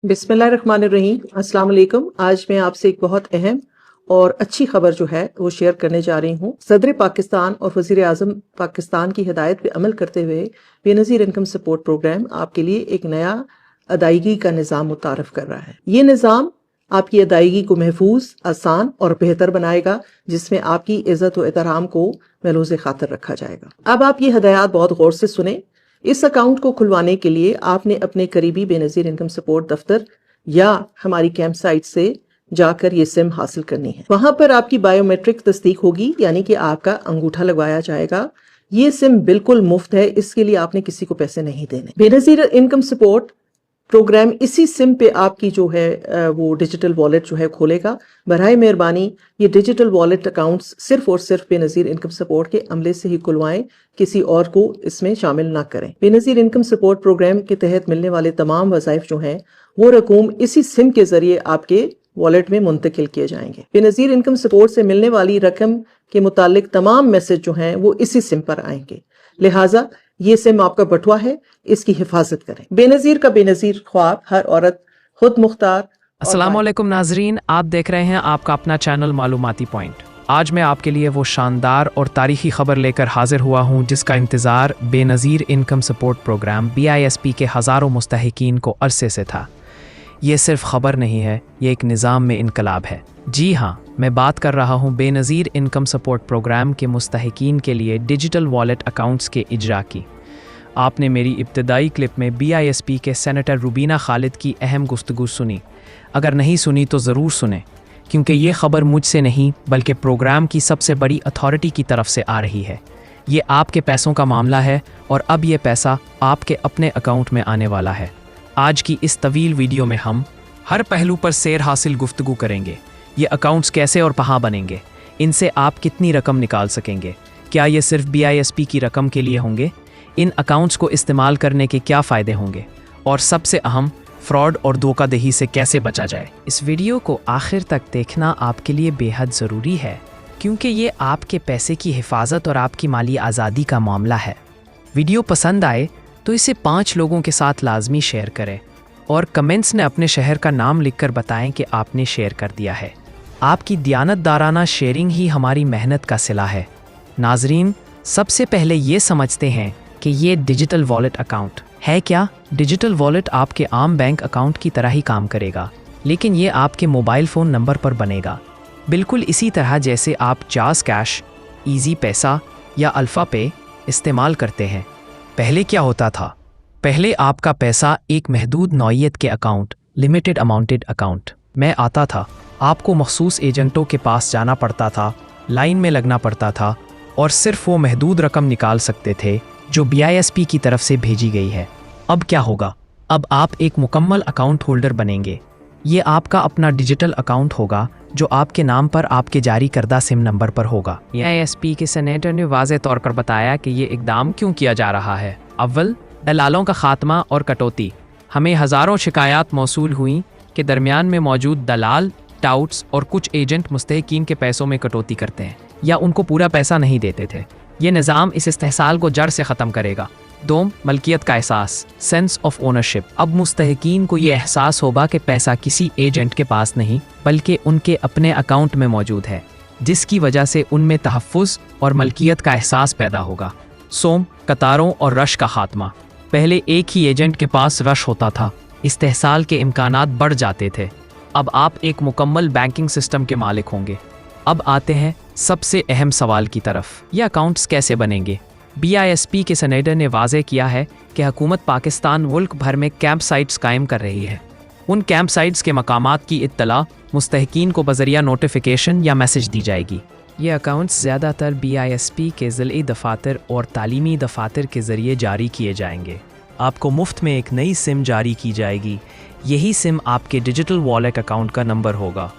बिस्मिल्लाहिर्रहमानिर्रहीम। अस्सलाम वालेकुम। आज मैं आपसे एक बहुत अहम और अच्छी खबर जो है वो शेयर करने जा रही हूँ। सदर पाकिस्तान और वज़ीर आज़म पाकिस्तान की हिदायत पे अमल करते हुए बेनज़ीर इनकम सपोर्ट प्रोग्राम आपके लिए एक नया अदायगी का निज़ाम मुतारफ़ कर रहा है। ये निज़ाम आपकी अदायगी को महफूज, आसान और बेहतर बनाएगा, जिसमें आपकी इज़्ज़त व एहतराम को महफूज़ खातिर रखा जाएगा। अब आप ये हदायत बहुत गौर से सुने। इस अकाउंट को खुलवाने के लिए आपने अपने करीबी बेनज़ीर इनकम सपोर्ट दफ्तर या हमारी कैंप साइट से जाकर ये सिम हासिल करनी है। वहां पर आपकी बायोमेट्रिक तस्दीक होगी, यानी कि आपका अंगूठा लगवाया जाएगा। ये सिम बिल्कुल मुफ्त है, इसके लिए आपने किसी को पैसे नहीं देने। बेनज़ीर इनकम सपोर्ट प्रोग्राम इसी सिम पे आपकी जो है वो डिजिटल वॉलेट जो है खोलेगा। बराए मेहरबानी ये डिजिटल वॉलेट अकाउंट्स सिर्फ और सिर्फ बेनज़ीर इनकम सपोर्ट के अमले से ही खुलवाएं, किसी और को इसमें शामिल ना करें। बेनज़ीर इनकम सपोर्ट प्रोग्राम के तहत मिलने वाले तमाम वज़ाइफ जो हैं वो रकूम इसी सिम के जरिए आपके वॉलेट में मुंतकिल किए जाएंगे। बेनज़ीर इनकम सपोर्ट से मिलने वाली रकम के मुतालिक तमाम मैसेज जो हैं वो इसी सिम पर आएंगे। लिहाजा ये सिम आपका बटुआ है, इसकी हिफाजत करें। बेनज़ीर का बेनज़ीर ख्वाब, हर औरत खुद मुख्तार। अस्सलाम वालेकुम नाजरीन, आप देख रहे हैं आपका अपना चैनल मालूमाती पॉइंट। आज मैं आपके लिए वो शानदार और तारीखी खबर लेकर हाजिर हुआ हूँ जिसका इंतज़ार Benazir income support programme BISP के हज़ारों मुस्तहिकीन को अरसे से था। ये सिर्फ खबर नहीं है, ये एक निज़ाम में इनकलाब है। जी हाँ, मैं बात कर रहा हूँ बेनज़ीर इनकम सपोर्ट प्रोग्राम के मुस्तहिकीन के लिए डिजिटल वॉलेट अकाउंट्स के इजरा की। आपने मेरी इब्तदाई क्लिप में BISP के सेनेटर रुबीना खालिद की अहम गुफ्तगू सुनी। अगर नहीं सुनी तो ज़रूर सुने, क्योंकि ये खबर मुझसे नहीं बल्कि प्रोग्राम की सबसे बड़ी अथॉरिटी की तरफ से आ रही है। ये आपके पैसों का मामला है और अब ये पैसा आपके अपने अकाउंट में आने वाला है। आज की इस तवील वीडियो में हम हर पहलू पर सैर हासिल गुफ्तगू करेंगे। ये अकाउंट्स कैसे और कहाँ बनेंगे, इनसे आप कितनी रकम निकाल सकेंगे, क्या ये सिर्फ BISP की रकम के लिए होंगे, इन अकाउंट्स को इस्तेमाल करने के क्या फ़ायदे होंगे, और सबसे अहम फ्रॉड और धोखाधड़ी से कैसे बचा जाए। इस वीडियो को आखिर तक देखना आपके लिए बेहद ज़रूरी है, क्योंकि ये आपके पैसे की हिफाजत और आपकी माली आज़ादी का मामला है। वीडियो पसंद आए तो इसे 5 लोगों के साथ लाजमी शेयर करें और कमेंट्स में अपने शहर का नाम लिखकर बताएं कि आपने शेयर कर दिया है। आपकी दियानतदाराना शेयरिंग ही हमारी मेहनत का सिला है। नाजरीन, सबसे पहले ये समझते हैं कि ये डिजिटल वॉलेट अकाउंट है क्या। डिजिटल वॉलेट आपके आम बैंक अकाउंट की तरह ही काम करेगा, लेकिन ये आपके मोबाइल फ़ोन नंबर पर बनेगा, बिल्कुल इसी तरह जैसे आप जाज़ कैश, ईजी पैसा या अल्फ़ा पे इस्तेमाल करते हैं। पहले क्या होता था? पहले आपका पैसा एक महदूद नौइयत के अकाउंट, लिमिटेड अमाउंटेड अकाउंट में आता था। आपको मखसूस एजेंटों के पास जाना पड़ता था, लाइन में लगना पड़ता था और सिर्फ वो महदूद रकम निकाल सकते थे जो BISP की तरफ से भेजी गई है। अब क्या होगा? अब आप एक मुकम्मल अकाउंट होल्डर बनेंगे। ये आपका अपना डिजिटल अकाउंट होगा जो आपके नाम पर आपके जारी करदा सिम नंबर पर होगा। BISP के सेनेटर ने वाज़े तौर पर बताया कि ये इकदाम क्यों किया जा रहा है। अव्वल, दलालों का खात्मा और कटौती। हमें हज़ारों शिकायत मौसूल हुई कि दरमियान में मौजूद दलाल, टाउट्स और कुछ एजेंट मुस्तहिकीन के पैसों में कटौती करते हैं या उनको पूरा पैसा नहीं देते थे। ये निज़ाम इस इस्तेहसाल को जड़ से ख़त्म करेगा। दोम, मलकियत का एहसास, सेंस ऑफ ओनरशिप। अब मुस्तहिकीन को ये एहसास होगा कि पैसा किसी एजेंट के पास नहीं बल्कि उनके अपने अकाउंट में मौजूद है, जिसकी वजह से उनमें तहफ़्फ़ुज़ और मलकियत का एहसास पैदा होगा। सोम, कतारों और रश का खात्मा। पहले एक ही एजेंट के पास रश होता था, इस्तेहसाल के इम्कानात बढ़ जाते थे। अब आप एक मुकम्मल बैंकिंग सिस्टम के मालिक होंगे। अब आते हैं सबसे अहम सवाल की तरफ, ये अकाउंट्स कैसे बनेंगे। BISP के सेनेटर ने वाज़े किया है कि हुकूमत पाकिस्तान मुल्क भर में कैंप साइट्स कायम कर रही है। उन कैंप साइट्स के मकामात की इत्तला मुस्तहिकीन को बज़रिया नोटिफिकेशन या मैसेज दी जाएगी। ये अकाउंट्स ज़्यादातर BISP के ज़िली दफ़ातर और तालीमी दफ़ातर के ज़रिए जारी किए जाएंगे। आपको मुफ्त में एक नई सिम जारी की जाएगी। यही सिम आपके डिजिटल वॉलेट अकाउंट का नंबर होगा।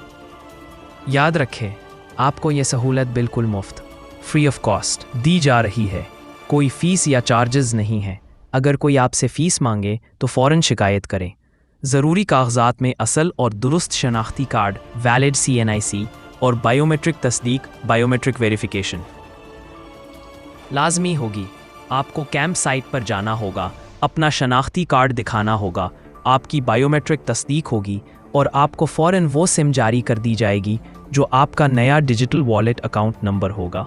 याद रखें, आपको ये सहूलत बिल्कुल मुफ्त, फ्री ऑफ कॉस्ट दी जा रही है। कोई फ़ीस या चार्जेस नहीं है। अगर कोई आपसे फ़ीस मांगे तो फ़ौरन शिकायत करें। ज़रूरी कागजात में असल और दुरुस्त शनाख्ती कार्ड, वैलिड CNIC और बायोमेट्रिक तस्दीक, बायोमेट्रिक वेरिफिकेशन लाजमी होगी। आपको कैंप साइट पर जाना होगा, अपना शनाख्ती कार्ड दिखाना होगा, आपकी बायोमेट्रिक तस्दीक होगी और आपको फ़ौरन वो सिम जारी कर दी जाएगी जो आपका नया डिजिटल वॉलेट अकाउंट नंबर होगा।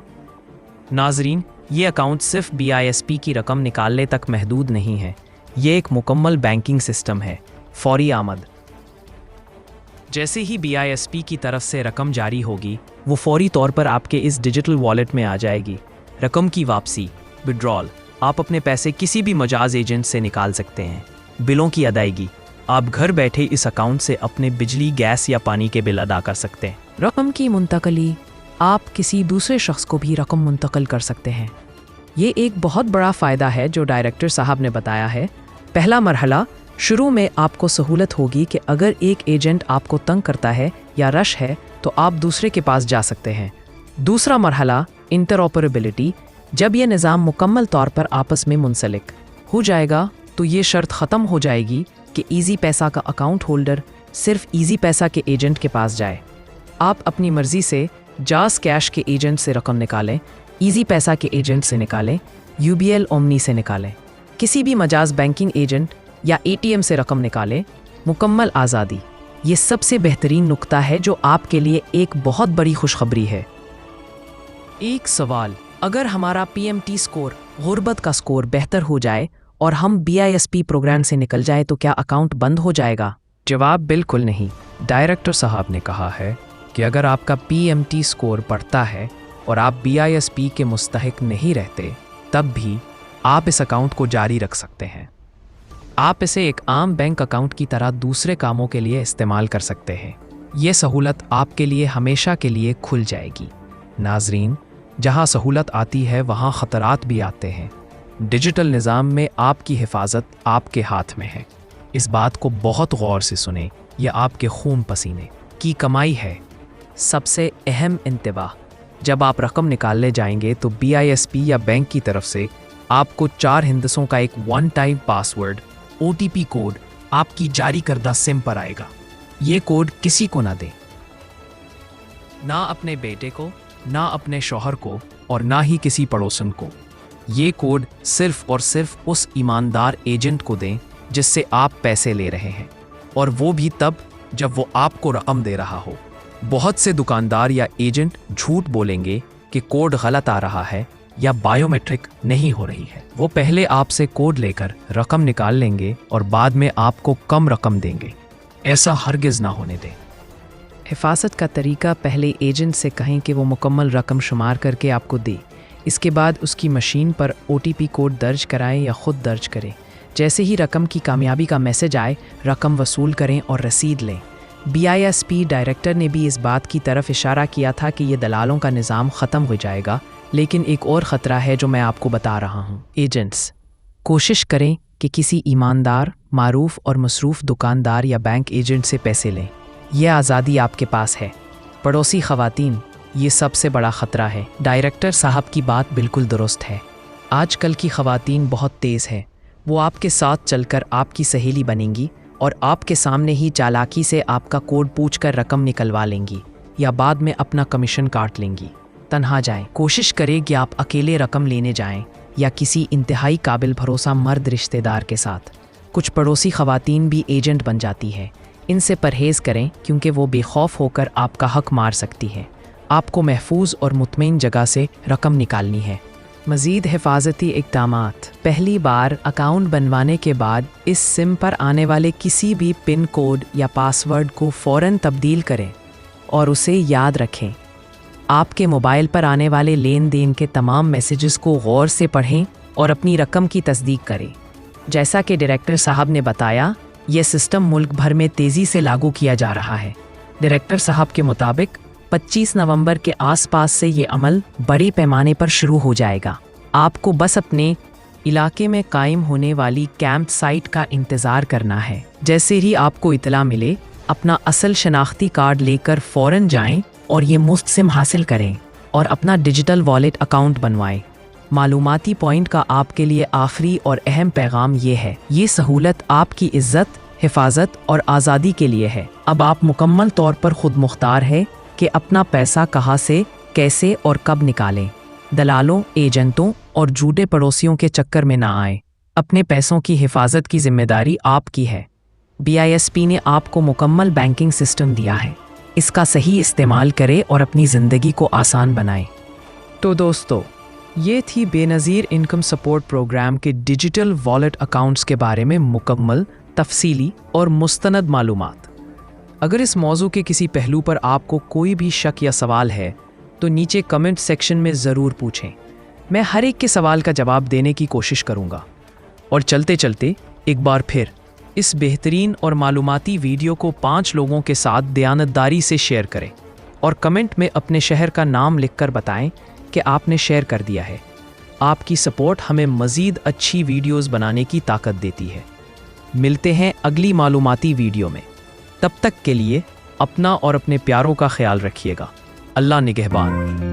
नाजरीन, ये अकाउंट सिर्फ BISP की रकम निकालने तक महदूद नहीं है, ये एक मुकम्मल बैंकिंग सिस्टम है। फौरी आमद। जैसे ही BISP की तरफ से रकम जारी होगी, वो फौरी तौर पर आपके इस डिजिटल वॉलेट में आ जाएगी। रकम की वापसी, विड्रॉल, आप अपने पैसे किसी भी मजाज एजेंट से निकाल सकते हैं। बिलों की अदायगी, आप घर बैठे इस अकाउंट से अपने बिजली, गैस या पानी के बिल अदा कर सकते हैं। रकम की मुंतकली, आप किसी दूसरे शख्स को भी रकम मुंतकिल कर सकते हैं। ये एक बहुत बड़ा फ़ायदा है जो डायरेक्टर साहब ने बताया है। पहला मरहला, शुरू में आपको सहूलत होगी कि अगर एक एजेंट आपको तंग करता है या रश है तो आप दूसरे के पास जा सकते हैं। दूसरा मरहला, इंटरऑपरेबिलिटी, जब यह निज़ाम मुकम्मल तौर पर आपस में मुंसलिक हो जाएगा तो ये शर्त ख़त्म हो जाएगी कि ईज़ी पैसा का अकाउंट होल्डर सिर्फ ईज़ी पैसा के एजेंट के पास जाए। आप अपनी मर्ज़ी से जास कैश के एजेंट से रकम निकालें, ईज़ी पैसा के एजेंट से निकालें, UBL ओमनी से निकालें, किसी भी मजाज बैंकिंग एजेंट या ATM से रकम निकालें। मुकम्मल आज़ादी, ये सबसे बेहतरीन नुक्ता है जो आपके लिए एक बहुत बड़ी खुशखबरी है। एक सवाल, अगर हमारा PMT स्कोर, गुर्बत का स्कोर बेहतर हो जाए और हम BISP प्रोग्राम से निकल जाए तो क्या अकाउंट बंद हो जाएगा? जवाब बिल्कुल नहीं। डायरेक्टर साहब ने कहा है कि अगर आपका PMT स्कोर बढ़ता है और आप BISP के मुस्तहिक नहीं रहते, तब भी आप इस अकाउंट को जारी रख सकते हैं। आप इसे एक आम बैंक अकाउंट की तरह दूसरे कामों के लिए इस्तेमाल कर सकते हैं। ये सहूलत आपके लिए हमेशा के लिए खुल जाएगी। नाजरीन, जहां सहूलत आती है वहां ख़तरात भी आते हैं। डिजिटल निज़ाम में आपकी हिफाजत आपके हाथ में है। इस बात को बहुत गौर से सुने, यह आपके खून पसीने की कमाई है। सबसे अहम इंतबाह, जब आप रकम निकालने जाएंगे तो BISP या बैंक की तरफ से आपको 4 हिंदसों का एक one time password OTP code आपकी जारी करदा सिम पर आएगा। ये कोड किसी को ना दें, ना अपने बेटे को, ना अपने शौहर को और ना ही किसी पड़ोसन को। ये कोड सिर्फ और सिर्फ उस ईमानदार एजेंट को दें जिससे आप पैसे ले रहे हैं, और वो भी तब जब वो आपको रकम दे रहा हो। बहुत से दुकानदार या एजेंट झूठ बोलेंगे कि कोड गलत आ रहा है या बायोमेट्रिक नहीं हो रही है। वो पहले आपसे कोड लेकर रकम निकाल लेंगे और बाद में आपको कम रकम देंगे। ऐसा हरगिज़ ना होने दें। हिफाजत का तरीका, पहले एजेंट से कहें कि वो मुकम्मल रकम शुमार करके आपको दे। इसके बाद उसकी मशीन पर OTP कोड दर्ज कराएं या ख़ुद दर्ज करें। जैसे ही रकम की कामयाबी का मैसेज आए, रकम वसूल करें और रसीद लें। BISP डायरेक्टर ने भी इस बात की तरफ इशारा किया था कि ये दलालों का निज़ाम ख़त्म हो जाएगा, लेकिन एक और ख़तरा है जो मैं आपको बता रहा हूँ। एजेंट्स, कोशिश करें कि किसी ईमानदार, मारूफ और मसरूफ़ दुकानदार या बैंक एजेंट से पैसे लें। यह आज़ादी आपके पास है। पड़ोसी ख़वातीन, ये सबसे बड़ा ख़तरा है। डायरेक्टर साहब की बात बिल्कुल दुरुस्त है। आजकल की ख़वातीन बहुत तेज़ है। वो आपके साथ चलकर आपकी सहेली बनेंगी और आपके सामने ही चालाकी से आपका कोड पूछकर रकम निकलवा लेंगी या बाद में अपना कमीशन काट लेंगी। तन्हा जाएं। कोशिश करें कि आप अकेले रकम लेने जाएं या किसी इंतहाई काबिल भरोसा मर्द रिश्तेदार के साथ। कुछ पड़ोसी ख़वातीन भी एजेंट बन जाती है। इनसे परहेज़ करें क्योंकि वो बेखौफ होकर आपका हक मार सकती है। आपको महफूज और मुतमईन जगह से रकम निकालनी है। मज़ीद हिफाजती इक़दामात, पहली बार अकाउंट बनवाने के बाद इस सिम पर आने वाले किसी भी पिन कोड या पासवर्ड को फ़ौरन तब्दील करें और उसे याद रखें। आपके मोबाइल पर आने वाले लेन देन के तमाम मैसेजेस को गौर से पढ़ें और अपनी रकम की तस्दीक करें। जैसा कि डायरेक्टर साहब ने बताया, यह सिस्टम मुल्क भर में तेज़ी से लागू किया जा रहा है। डायरेक्टर साहब के मुताबिक 25 नवंबर के आसपास से ये अमल बड़े पैमाने पर शुरू हो जाएगा। आपको बस अपने इलाके में कायम होने वाली कैंप साइट का इंतज़ार करना है। जैसे ही आपको इतला मिले, अपना असल शनाख्ती कार्ड लेकर फ़ौरन जाएं और ये मुफ्त सिम हासिल करें और अपना डिजिटल वॉलेट अकाउंट बनवाएं। मालूमाती पॉइंट का आपके लिए आखिरी और अहम पैगाम ये है, ये सहूलत आपकी इज़्ज़त, हिफाजत और आज़ादी के लिए है। अब आप मुकम्मल तौर पर खुद मुख्तार है कि अपना पैसा कहाँ से, कैसे और कब निकालें। दलालों, एजेंटों और झूठे पड़ोसियों के चक्कर में ना आए। अपने पैसों की हिफाजत की जिम्मेदारी आपकी है। BISP نے آپ کو مکمل بینکنگ سسٹم دیا ہے، اس کا صحیح استعمال کریں اور اپنی زندگی کو آسان بنائیں۔ تو دوستو، یہ تھی بے نظیر انکم سپورٹ پروگرام کے ڈیجیٹل والیٹ اکاؤنٹس کے بارے میں مکمل، تفصیلی اور مستند معلومات۔ اگر اس موضوع کے کسی پہلو پر آپ کو کوئی بھی شک یا سوال ہے تو نیچے کمنٹ سیکشن میں ضرور پوچھیں، میں ہر ایک کے سوال کا جواب دینے کی کوشش کروں گا۔ اور چلتے چلتے ایک بار پھر اس بہترین اور معلوماتی ویڈیو کو 5 لوگوں کے ساتھ دیانتداری سے شیئر کریں اور کمنٹ میں اپنے شہر کا نام لکھ کر بتائیں کہ آپ نے شیئر کر دیا ہے۔ آپ کی سپورٹ ہمیں مزید اچھی ویڈیوز بنانے کی طاقت دیتی ہے۔ ملتے ہیں اگلی معلوماتی ویڈیو میں، تب تک کے لیے اپنا اور اپنے پیاروں کا خیال رکھیے گا۔ اللہ نگہبان۔